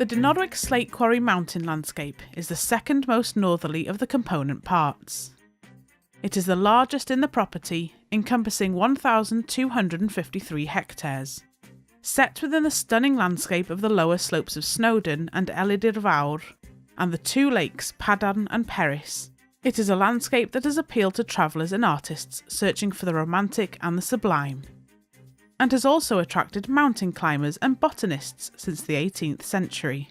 The Dinorwig slate quarry mountain landscape is the second most northerly of the component parts. It is the largest in the property, encompassing 1,253 hectares. Set within the stunning landscape of the lower slopes of Snowdon and Llechi and the two lakes Padarn and Peris, it is a landscape that has appealed to travellers and artists searching for the romantic and the sublime, and has also attracted mountain climbers and botanists since the 18th century.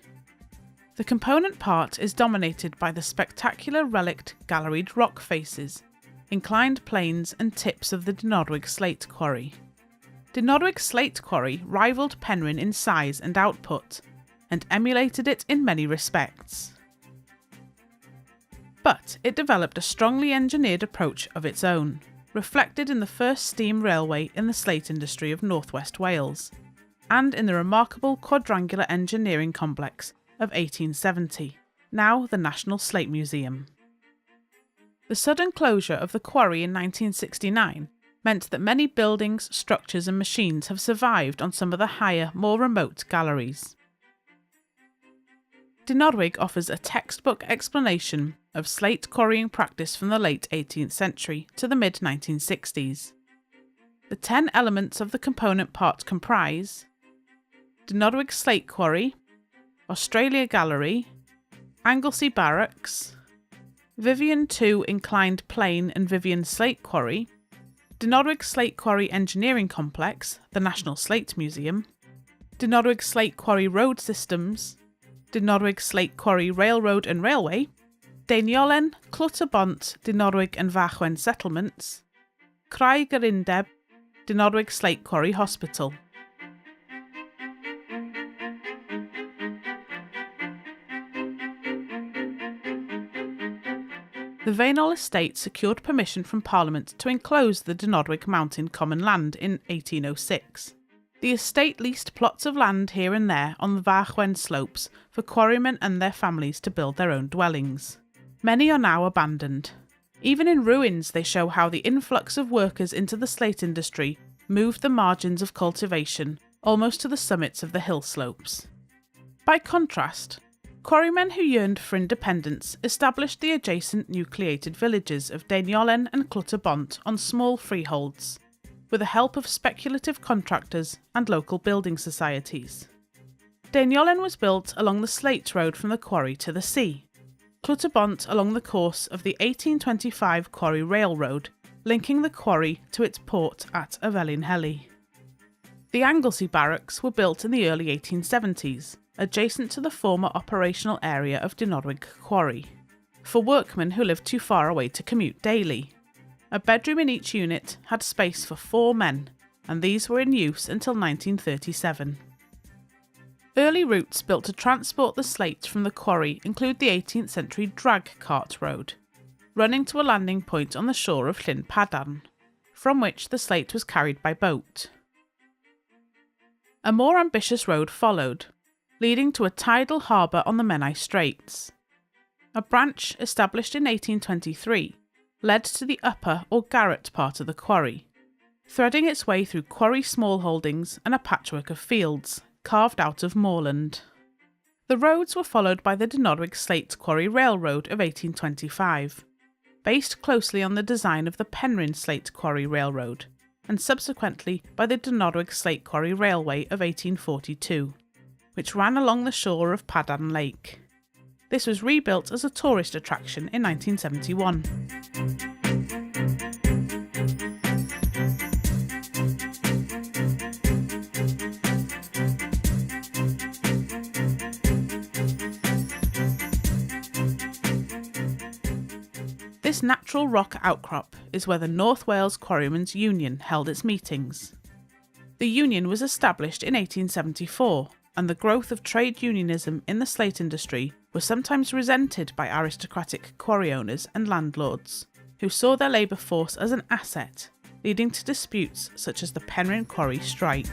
The component part is dominated by the spectacular relict galleried rock faces, inclined planes and tips of the Dinorwig slate quarry. Dinorwig slate quarry rivalled Penrhyn in size and output, and emulated it in many respects. But it developed a strongly engineered approach of its own, reflected in the first steam railway in the slate industry of northwest Wales, and in the remarkable quadrangular engineering complex of 1870, now the National Slate Museum. The sudden closure of the quarry in 1969 meant that many buildings, structures and machines have survived on some of the higher, more remote galleries. Dinorwig offers a textbook explanation of slate quarrying practice from the late 18th century to the mid-1960s. The 10 elements of the component part comprise Dinorwig slate quarry, Australia Gallery, Anglesey Barracks, Vivian 2 inclined plane and Vivian slate quarry, Dinorwig slate quarry engineering complex, the National Slate Museum, Dinorwig slate quarry road systems, Dinorwig slate quarry railroad and railway, Deiniolen, Clutterbont, Dinorwig and Fachwen settlements, Craig yr Undeb, Dinorwig slate quarry hospital. The Faenol estate secured permission from Parliament to enclose the Dinorwig mountain common land in 1806. The estate leased plots of land here and there on the Fachwen slopes for quarrymen and their families to build their own dwellings. Many are now abandoned. Even in ruins they show how the influx of workers into the slate industry moved the margins of cultivation almost to the summits of the hill slopes. By contrast, quarrymen who yearned for independence established the adjacent nucleated villages of Deiniolen and Clutterbont on small freeholds, with the help of speculative contractors and local building societies. Deiniolen was built along the slate road from the quarry to the sea, Clutterbont along the course of the 1825 Quarry Railroad, linking the quarry to its port at Afelinheli. The Anglesey Barracks were built in the early 1870s, adjacent to the former operational area of Dinorwig Quarry, for workmen who lived too far away to commute daily. A bedroom in each unit had space for 4 men, and these were in use until 1937. Early routes built to transport the slate from the quarry include the 18th century drag cart road, running to a landing point on the shore of Llyn Padarn, from which the slate was carried by boat. A more ambitious road followed, leading to a tidal harbour on the Menai Straits. A branch, established in 1823, led to the upper or garret part of the quarry, threading its way through quarry smallholdings and a patchwork of fields, carved out of moorland. The roads were followed by the Dinorwig Slate Quarry Railroad of 1825, based closely on the design of the Penrhyn Slate Quarry Railroad, and subsequently by the Dinorwig Slate Quarry Railway of 1842, which ran along the shore of Padarn Lake. This was rebuilt as a tourist attraction in 1971. This natural rock outcrop is where the North Wales Quarrymen's Union held its meetings. The union was established in 1874, and the growth of trade unionism in the slate industry was sometimes resented by aristocratic quarry owners and landlords, who saw their labour force as an asset, leading to disputes such as the Penrhyn Quarry strike.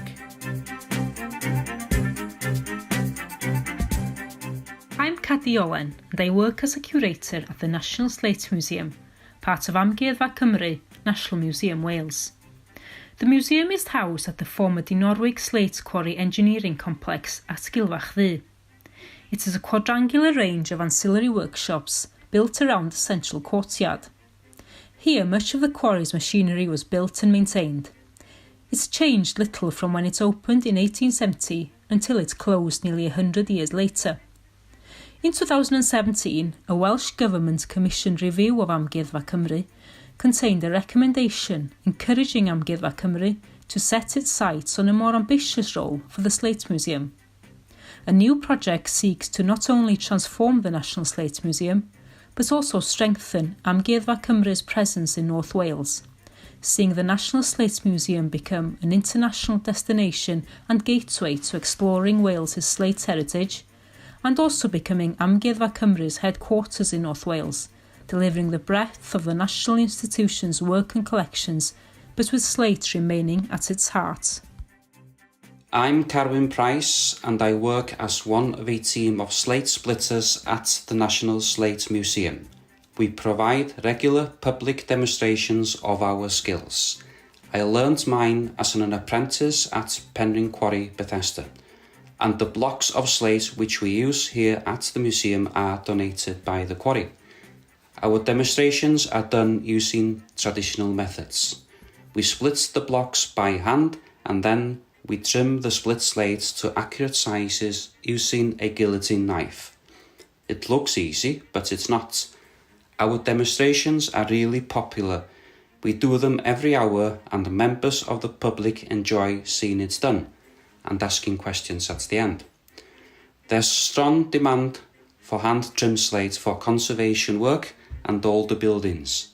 I'm Caddy Owen, and I work as a curator at the National Slate Museum, part of Gogledd Cymru, National Museum Wales. The museum is housed at the former Dinorwig Slate Quarry Engineering Complex at Llechi Cymru. It is a quadrangular range of ancillary workshops built around the central courtyard. Here, much of the quarry's machinery was built and maintained. It's changed little from when it opened in 1870 until it closed nearly 100 years later. In 2017, a Welsh Government-commissioned review of Amgueddfa Cymru contained a recommendation encouraging Amgueddfa Cymru to set its sights on a more ambitious role for the Slate Museum. A new project seeks to not only transform the National Slate Museum, but also strengthen Amgueddfa Cymru's presence in North Wales, seeing the National Slate Museum become an international destination and gateway to exploring Wales's slate heritage, and also becoming Amgueddfa Cymru's headquarters in North Wales, delivering the breadth of the national institution's work and collections, but with slate remaining at its heart. I'm Carwyn Price and I work as one of a team of slate splitters at the National Slate Museum. We provide regular public demonstrations of our skills. I learnt mine as an apprentice at Penrhyn Quarry, Bethesda, and the blocks of slate which we use here at the museum are donated by the quarry. Our demonstrations are done using traditional methods. We split the blocks by hand and then we trim the split slate to accurate sizes using a guillotine knife. It looks easy, but it's not. Our demonstrations are really popular. We do them every hour and the members of the public enjoy seeing it done and asking questions at the end. There's strong demand for hand-trimmed slate for conservation work and older buildings,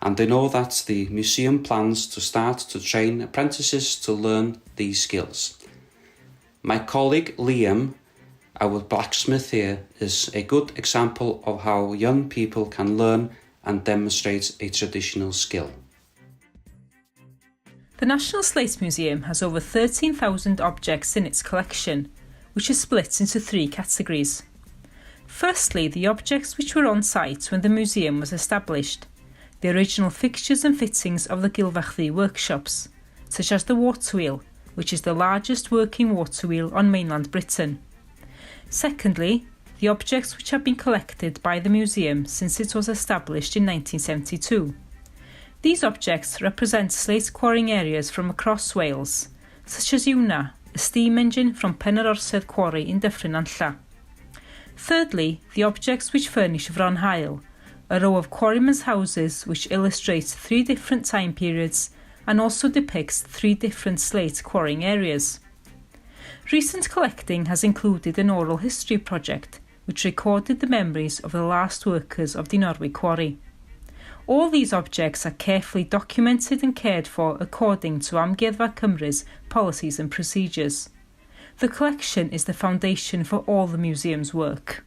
and I know that the museum plans to start to train apprentices to learn these skills. My colleague Liam, our blacksmith here, is a good example of how young people can learn and demonstrate a traditional skill. The National Slate Museum has over 13,000 objects in its collection, which is split into three categories. Firstly, the objects which were on site when the museum was established, the original fixtures and fittings of the Gylfachu workshops, such as the water wheel, which is the largest working water wheel on mainland Britain. Secondly, the objects which have been collected by the museum since it was established in 1972. These objects represent slate quarrying areas from across Wales, such as Una, a steam engine from Penyr Quarry in Dyffryn Nanlla. Thirdly, the objects which furnish Fronhaul, a row of quarrymen's houses which illustrates three different time periods and also depicts three different slate quarrying areas. Recent collecting has included an oral history project which recorded the memories of the last workers of Dinorwig quarry. All these objects are carefully documented and cared for according to Amgueddfa Cymru's policies and procedures. The collection is the foundation for all the museum's work.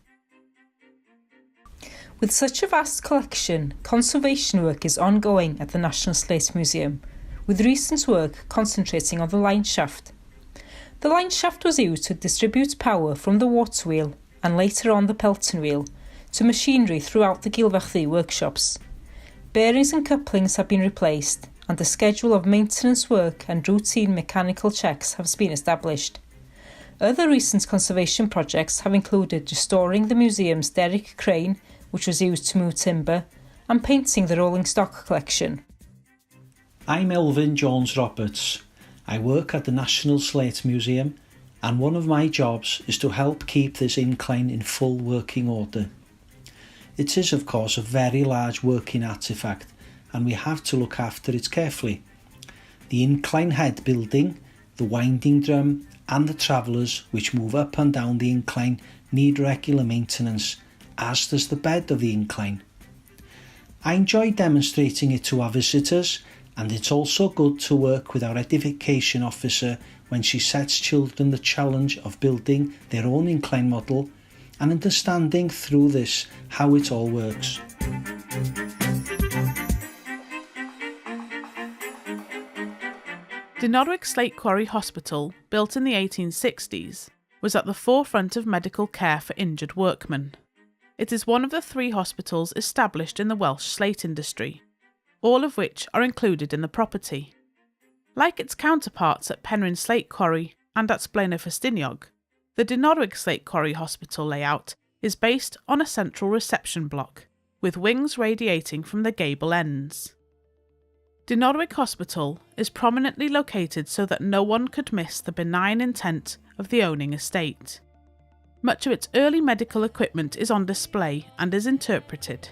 With such a vast collection, conservation work is ongoing at the National Slate Museum, with recent work concentrating on the line shaft. The line shaft was used to distribute power from the water wheel and later on the Pelton wheel to machinery throughout the Gylfachu workshops. Bearings and couplings have been replaced and a schedule of maintenance work and routine mechanical checks has been established. Other recent conservation projects have included restoring the museum's derrick crane, which was used to move timber, and painting the rolling stock collection. I'm Elvin Jones-Roberts. I work at the National Slate Museum, and one of my jobs is to help keep this incline in full working order. It is, of course, a very large working artefact, and we have to look after it carefully. The incline head building, the winding drum, and the travellers which move up and down the incline need regular maintenance, as does the bed of the incline. I enjoy demonstrating it to our visitors, and it's also good to work with our edification officer when she sets children the challenge of building their own incline model and understanding through this how it all works. Dinorwig Slate Quarry Hospital, built in the 1860s, was at the forefront of medical care for injured workmen. It is one of the three hospitals established in the Welsh slate industry, all of which are included in the property. Like its counterparts at Penrhyn Slate Quarry and at Blaenau Ffestiniog, The Dinorwig Slate Quarry Hospital layout is based on a central reception block, with wings radiating from the gable ends. Dinorwig Hospital is prominently located so that no one could miss the benign intent of the owning estate. Much of its early medical equipment is on display and is interpreted.